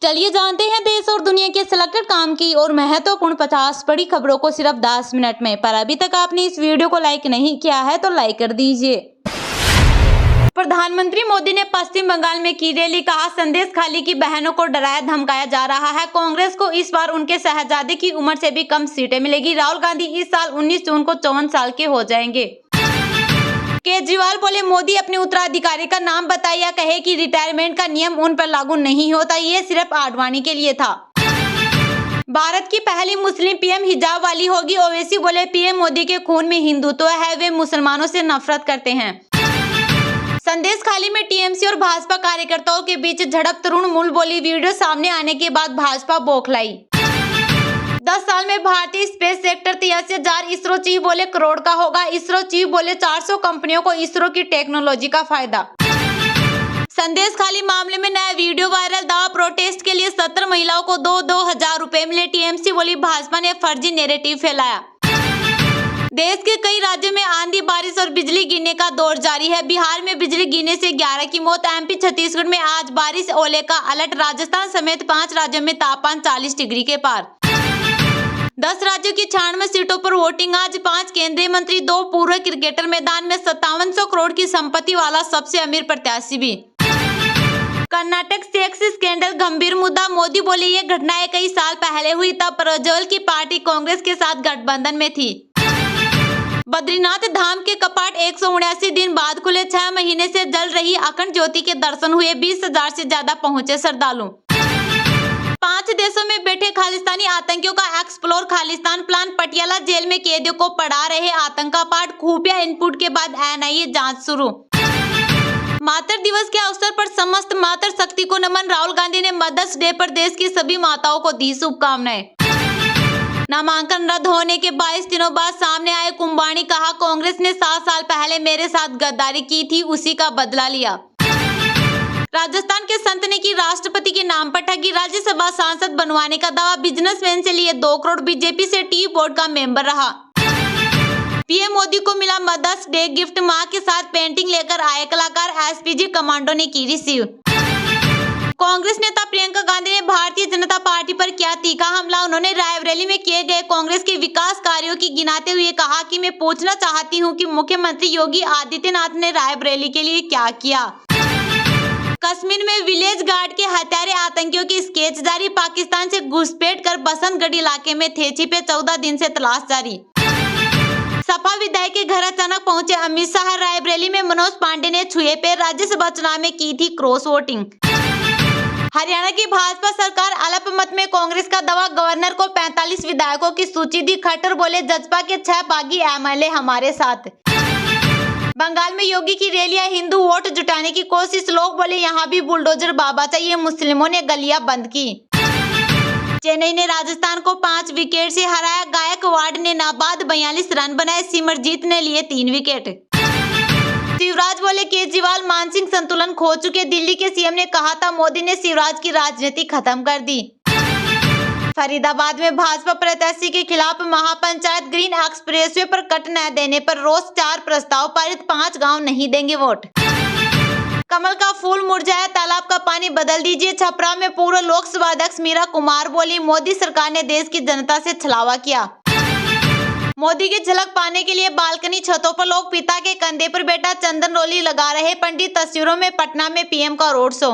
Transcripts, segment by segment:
चलिए जानते हैं देश और दुनिया के सिलेक्टेड काम की और महत्वपूर्ण 50 बड़ी खबरों को सिर्फ 10 मिनट में। पर अभी तक आपने इस वीडियो को लाइक नहीं किया है तो लाइक कर दीजिए। प्रधानमंत्री मोदी ने पश्चिम बंगाल में की रैली, कहा संदेश खाली की बहनों को डराया धमकाया जा रहा है। कांग्रेस को इस बार उनके शहजादे की उम्र से भी कम सीटें मिलेगी। राहुल गांधी इस साल 19 जून को 54 साल के हो जाएंगे। केजरीवाल बोले मोदी अपने उत्तराधिकारी का नाम बताए या कहे कि रिटायरमेंट का नियम उन पर लागू नहीं होता, ये सिर्फ आडवाणी के लिए था। भारत की पहली मुस्लिम पीएम हिजाब वाली होगी। ओवैसी बोले पीएम मोदी के खून में हिंदुत्व है, वे मुसलमानों से नफरत करते हैं। संदेश खाली में टीएमसी और भाजपा कार्यकर्ताओं के बीच झड़प, तृणमूल बोली। वीडियो सामने आने के बाद भाजपा बौखलाई। 10 साल में भारतीय स्पेस सेक्टर 83,000। इसरो चीफ बोले करोड़ का होगा। इसरो चीफ बोले 400 कंपनियों को इसरो की टेक्नोलॉजी का फायदा। संदेश खाली मामले में नया वीडियो वायरल, दावा प्रोटेस्ट के लिए 70 महिलाओं को 2-2 हजार रुपए मिले। टीएमसी बोली भाजपा ने फर्जी नैरेटिव फैलाया। देश के कई राज्यों में आंधी बारिश और बिजली गिरने का दौर जारी है। बिहार में बिजली गिरने से 11 की मौत। एमपी छत्तीसगढ़ में आज बारिश ओले का अलर्ट। राजस्थान समेत 5 राज्यों में तापमान 40 डिग्री के पार। 10 राज्यों की 96 सीटों पर वोटिंग आज। 5 केंद्रीय मंत्री, 2 पूर्व क्रिकेटर मैदान में। 5700 करोड़ की संपत्ति वाला सबसे अमीर प्रत्याशी भी। कर्नाटक सेक्स स्कैंडल गंभीर मुद्दा। मोदी बोले ये घटनाएं कई साल पहले हुई, तब प्रज्वल की पार्टी कांग्रेस के साथ गठबंधन में थी। बद्रीनाथ धाम के कपाट 179 दिन बाद खुले। 6 महीने से जल रही अखंड ज्योति के दर्शन हुए। 20,000 से ज्यादा पहुंचे श्रद्धालु। 5 देशों में बैठे खालिस्तानी आतंकियों का explore Khalistan plan. Patiala jail में कैदियों को पढ़ा रहे आतंका पाठ। खुफिया इनपुट के बाद एनआईए जांच शुरू। मातृ दिवस के अवसर पर समस्त मातृ शक्ति को नमन। राहुल गांधी ने मदर्स डे पर देश की सभी माताओं को दी शुभकामनाएं। नामांकन रद्द होने के 22 दिनों बाद सामने आए कुंभानी, कहा कांग्रेस ने 7 साल पहले मेरे साथ गद्दारी की थी, उसी का बदला लिया। राजस्थान के संत ने की राष्ट्रपति के नाम पर ठगी। राज्यसभा सांसद बनवाने का दावा। बिजनेसमैन से लिए 2 करोड़। बीजेपी से टी बोर्ड का मेंबर रहा। पीएम मोदी को मिला मदर्स डे गिफ्ट। मां के साथ पेंटिंग लेकर आए कलाकार। एसपीजी कमांडो ने की रिसीव। कांग्रेस नेता प्रियंका गांधी ने भारतीय जनता पार्टी पर किया तीखा हमला। उन्होंने रायबरेली में किए गए कांग्रेस के विकास कार्यों की गिनाते हुए कहा कि मैं पूछना चाहती हूं कि मुख्यमंत्री योगी आदित्यनाथ ने रायबरेली के लिए क्या किया। कश्मीर में विलेज गार्ड के हत्यारे आतंकियों की स्केच जारी। पाकिस्तान से घुसपैठ कर बसंतगढ़ इलाके में थे छिपे। 14 दिन से तलाश जारी। सपा विधायक के घर अचानक पहुंचे अमित शाह। रायबरेली में मनोज पांडे ने छुए पैर। राज्यसभा चुनाव में की थी क्रॉस वोटिंग। हरियाणा की भाजपा सरकार अल्पमत में। कांग्रेस का दावा, गवर्नर को 45 विधायकों की सूची दी। खट्टर बोले जजपा के 6 बागी एमएलए हमारे साथ। बंगाल में योगी की रैलियां, हिंदू वोट जुटाने की कोशिश। लोग बोले यहाँ भी बुलडोजर बाबा चाहिए। मुस्लिमों ने गलियां बंद की। चेन्नई ने राजस्थान को 5 विकेट से हराया। गायकवाड़ ने नाबाद 42 रन बनाए। सिमरजीत ने लिए 3 विकेट। शिवराज बोले केजरीवाल मानसिक संतुलन खो चुके। दिल्ली के सीएम ने कहा था मोदी ने शिवराज की राजनीति खत्म कर दी। फरीदाबाद में भाजपा प्रत्याशी के खिलाफ महापंचायत। ग्रीन एक्सप्रेसवे पर कट न देने पर रोष। 4 प्रस्ताव पारित। 5 गांव नहीं देंगे वोट। कमल का फूल मुरझाया, तालाब का पानी बदल दीजिए। छपरा में पूर्व लोकसभा अध्यक्ष मीरा कुमार बोली मोदी सरकार ने देश की जनता से छलावा किया। मोदी की झलक पाने के लिए बालकनी छतों पर लोग। पिता के कंधे पर बेटा चंदन रोली लगा रहे पंडित। तस्वीरों में पटना में पीएम का रोड शो।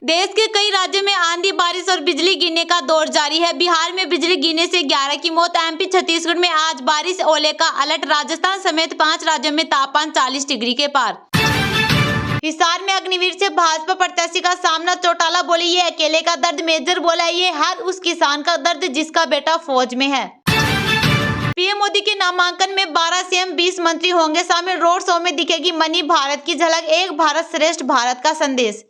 देश के कई राज्यों में आंधी बारिश और बिजली गिरने का दौर जारी है। बिहार में बिजली गिरने से 11 की मौत। एमपी छत्तीसगढ़ में आज बारिश ओले का अलर्ट। राजस्थान समेत 5 राज्यों में तापमान 40 डिग्री के पार। हिसार में अग्निवीर से भाजपा प्रत्याशी का सामना। चौटाला बोले ये अकेले का दर्द। मेजर बोला ये हर उस किसान का दर्द जिसका बेटा फौज में है। पीएम मोदी के नामांकन में 12 सीएम 20 मंत्री होंगे शामिल। रोड शो में दिखेगी मनी भारत की झलक। एक भारत श्रेष्ठ भारत का संदेश।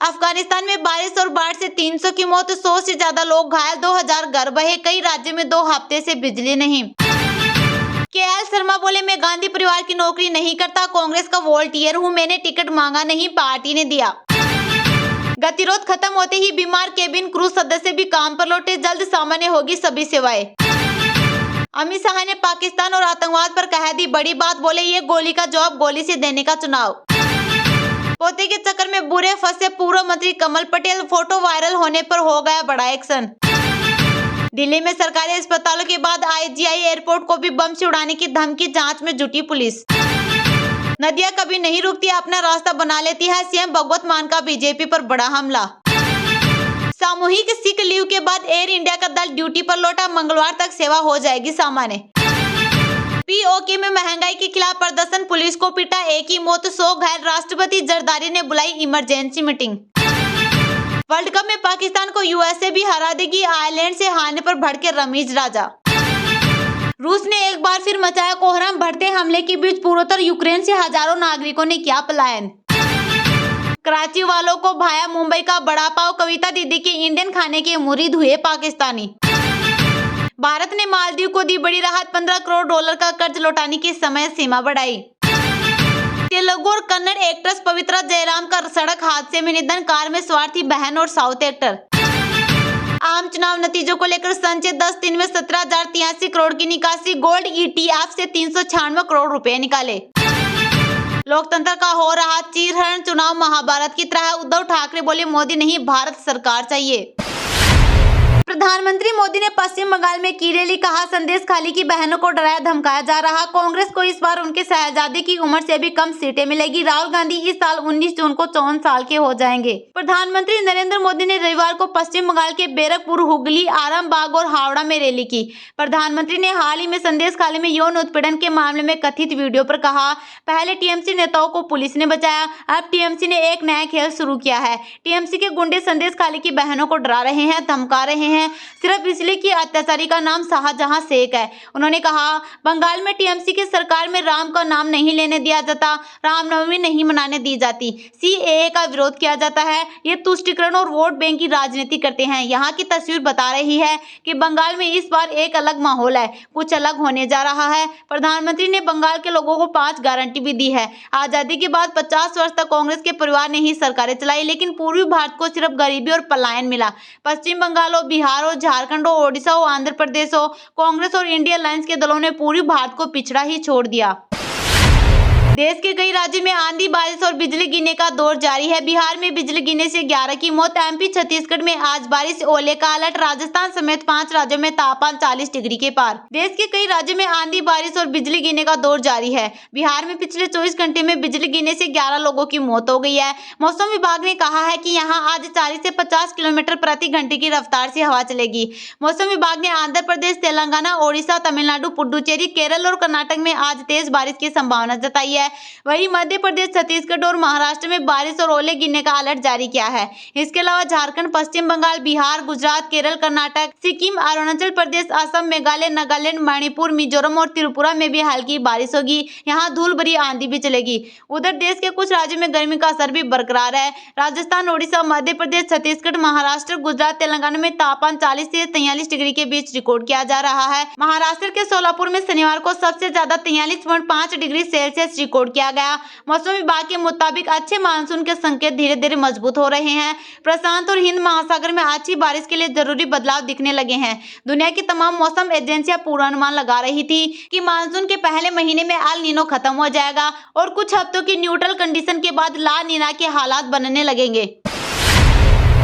अफगानिस्तान में बारिश और बाढ़ से 300 की मौत। 100 से ज्यादा लोग घायल। 2000 घर बहे। कई राज्यों में 2 हफ्ते से बिजली नहीं। केएल शर्मा बोले मैं गांधी परिवार की नौकरी नहीं करता, कांग्रेस का वॉलंटियर हूं। मैंने टिकट मांगा नहीं, पार्टी ने दिया। गतिरोध खत्म होते ही बीमार केबिन क्रू सदस्य भी काम पर लौटे। जल्द सामान्य होगी सभी सेवाएं। अमित शाह ने पाकिस्तान और आतंकवाद पर कह दी बड़ी बात। बोले ये गोली का जवाब गोली से देने का चुनाव। पोते के चक्कर में बुरे फंसे पूर्व मंत्री कमल पटेल, फोटो वायरल होने पर हो गया बड़ा एक्शन। दिल्ली में सरकारी अस्पतालों के बाद IGI एयरपोर्ट को भी बम से उड़ाने की धमकी, जांच में जुटी पुलिस। नदियां कभी नहीं रुकती, अपना रास्ता बना लेती है, CM भगवत मान का बीजेपी पर बड़ा हमला। सामूहिक सिक लीव के बाद एयर इंडिया का दल ड्यूटी पर लौटा, मंगलवार तक सेवा हो जाएगी सामान्य। POK में महंगाई के खिलाफ प्रदर्शन, पुलिस को पीटा, एक ही मौत 100 घायल, राष्ट्रपति जरदारी ने बुलाई इमरजेंसी मीटिंग। वर्ल्ड कप में पाकिस्तान को USA भी हरा देगी, आयरलैंड से हारने पर भड़के रमीज राजा। रूस ने एक बार फिर मचाया कोहराम, बढ़ते हमले के बीच पूर्वोत्तर यूक्रेन से हजारों नागरिकों ने किया पलायन। कराची वालों को भाया मुंबई का बड़ा पाव, कविता दीदी के इंडियन खाने के मुरीद हुए पाकिस्तानी। भारत ने मालदीव को दी बड़ी राहत, $15 करोड़ का कर्ज लौटाने की समय सीमा बढ़ाई। तेलुगु और कन्नड़ एक्ट्रेस पवित्रा जयराम का सड़क हादसे में निधन, कार में सवार थी बहन और साउथ एक्टर। आम चुनाव नतीजों को लेकर संजय 10 दिन में 17,083 करोड़ की निकासी, गोल्ड ETF से 396 करोड़ रुपए निकाले। लोकतंत्र का हो रहा चीरहरण, चुनाव महाभारत की तरह, उद्धव ठाकरे बोले मोदी नहीं भारत सरकार चाहिए। प्रधानमंत्री मोदी ने पश्चिम बंगाल में की रैली, कहा संदेश खाली की बहनों को डराया धमकाया जा रहा, कांग्रेस को इस बार उनके शहजादे की उम्र से भी कम सीटें मिलेगी, राहुल गांधी इस साल 19 जून को 54 साल के हो जाएंगे। प्रधानमंत्री नरेंद्र मोदी ने रविवार को पश्चिम बंगाल के बैरकपुर, हुगली, आरामबाग और हावड़ा में रैली की। प्रधानमंत्री ने हाल ही में संदेश खाली में यौन उत्पीड़न के मामले में कथित वीडियो पर कहा, पहले TMC नेताओं को पुलिस ने बचाया, अब TMC ने एक नया खेल शुरू किया है। TMC के गुंडे संदेश खाली की बहनों को डरा रहे हैं, धमका रहे हैं, सिर्फ इसलिए कि अत्याचारी का नाम शाहजहां शेख है। उन्होंने कहा, बंगाल में TMC की सरकार में राम का नाम नहीं लेने दिया जाता, रामनवमी नहीं मनाने दी जाती, CAA का विरोध किया जाता है, ये तुष्टीकरण और वोट बैंक की राजनीति करते हैं। यहाँ की तस्वीर बता रही है कि बंगाल में इस बार एक अलग माहौल है, कुछ अलग होने जा रहा है। प्रधानमंत्री ने बंगाल के लोगों को 5 गारंटी भी दी है। आजादी के बाद 50 वर्ष तक कांग्रेस के परिवार ने ही सरकारें चलाई, लेकिन पूर्वी भारत को सिर्फ गरीबी और पलायन मिला। पश्चिम बंगाल हो, बिहार हो, झारखंड हो, ओडिशा हो, आंध्र प्रदेश हो, कांग्रेस और इंडिया अलायंस के दलों ने पूर्वी भारत को पिछड़ा ही छोड़ दिया। देश के कई राज्यों में आंधी, बारिश और बिजली गिरने का दौर जारी है। बिहार में बिजली गिरने से 11 की मौत, MP छत्तीसगढ़ में आज बारिश, ओले का अलर्ट, राजस्थान समेत 5 राज्यों में तापमान 40 डिग्री के पार। देश के कई राज्यों में आंधी, बारिश और बिजली गिरने का दौर जारी है। बिहार में पिछले 24 घंटे में बिजली गिरने से 11 लोगों की मौत हो गई है। मौसम विभाग ने कहा है कि यहाँ आज 40 से 50 किलोमीटर प्रति घंटे की रफ्तार से हवा चलेगी। मौसम विभाग ने आंध्र प्रदेश, तेलंगाना, ओडिशा, तमिलनाडु, पुडुचेरी, केरल और कर्नाटक में आज तेज बारिश की संभावना जताई है। वहीं मध्य प्रदेश, छत्तीसगढ़ और महाराष्ट्र में बारिश और ओले गिरने का अलर्ट जारी किया है। इसके अलावा झारखंड, पश्चिम बंगाल, बिहार, गुजरात, केरल, कर्नाटक, सिक्किम, अरुणाचल प्रदेश, असम, मेघालय, नागालैंड, मणिपुर, मिजोरम और त्रिपुरा में भी हल्की बारिश होगी। यहाँ धूल भरी आंधी भी चलेगी। उधर देश के कुछ राज्यों में गर्मी का असर भी बरकरार है। राजस्थान, ओडिशा, मध्य प्रदेश, छत्तीसगढ़, महाराष्ट्र, गुजरात, तेलंगाना में तापमान 40 से 43 डिग्री के बीच रिकॉर्ड किया जा रहा है। महाराष्ट्र के सोलापुर में शनिवार को सबसे ज्यादा 43.5 डिग्री सेल्सियस रिकॉर्ड किया गया। मौसम विभाग के मुताबिक अच्छे मानसून के संकेत धीरे धीरे मजबूत हो रहे हैं। प्रशांत और हिंद महासागर में अच्छी बारिश के लिए जरूरी बदलाव दिखने लगे हैं। दुनिया की तमाम मौसम एजेंसियां पूर्वानुमान लगा रही थी कि मानसून के पहले महीने में अल नीनो खत्म हो जाएगा और कुछ हफ्तों की न्यूट्रल कंडीशन के बाद ला नीना के हालात बनने लगेंगे।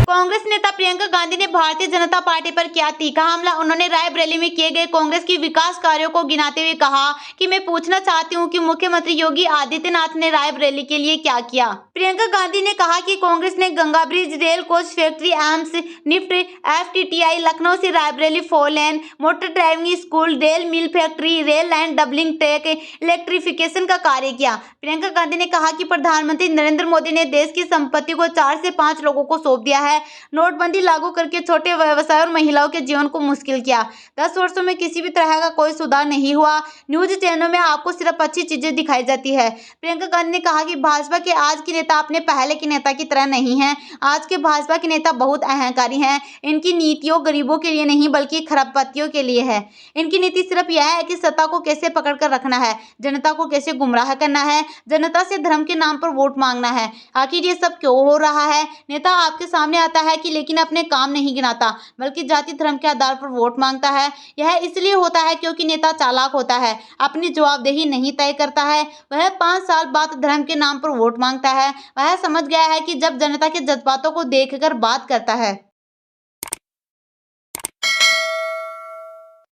कांग्रेस नेता प्रियंका गांधी ने भारतीय जनता पार्टी पर किया तीखा हमला। उन्होंने रायबरेली में किए गए कांग्रेस की विकास कार्यों को गिनाते हुए कहा कि मैं पूछना चाहती हूं कि मुख्यमंत्री योगी आदित्यनाथ ने रायबरेली के लिए क्या किया। प्रियंका गांधी ने कहा कि कांग्रेस ने Ganga bridge, rail coach factory, AIIMS, NIFT, FTTI, Lucknow से Raebareli 4 lane, motor driving school, rail mill factory, rail line doubling track, electrification का कार्य किया। प्रियंका गांधी ने कहा कि प्रधानमंत्री नरेंद्र मोदी ने देश की संपत्ति को 4 से 5 लोगों को सौंप दिया है। नोटबंदी लागू करके छोटे व्यवसाय और महिलाओं के जीवन को मुश्किल किया। 10 वर्षों में किसी भी तरह का कोई सुधार नहीं हुआ। न्यूज चैनलों में आपको सिर्फ अच्छी चीजें दिखाई जाती है। प्रियंका गांधी ने कहा कि भाजपा के आज के नेता अपने पहले के नेता की तरह नहीं है। आज के भाजपा के नेता बहुत अहंकारी हैं। इनकी नीतियों गरीबों के लिए नहीं बल्कि खरबपतियों के लिए है। इनकी नीति सिर्फ यह है कि सत्ता को कैसे पकड़ कर रखना है, जनता को कैसे गुमराह करना है, जनता से धर्म के नाम पर वोट मांगना है। आखिर ये सब क्यों हो रहा है? नेता आपके सामने आता है कि लेकिन अपने काम नहीं गिनाता, बल्कि जाति धर्म के आधार पर वोट मांगता है। यह इसलिए होता है क्योंकि नेता चालाक होता है, अपनी जवाबदेही नहीं तय करता है। वह 5 साल बाद धर्म के नाम पर वोट मांगता है। वह समझ गया है कि जब जनता के जज्बातों को देखकर बात करता है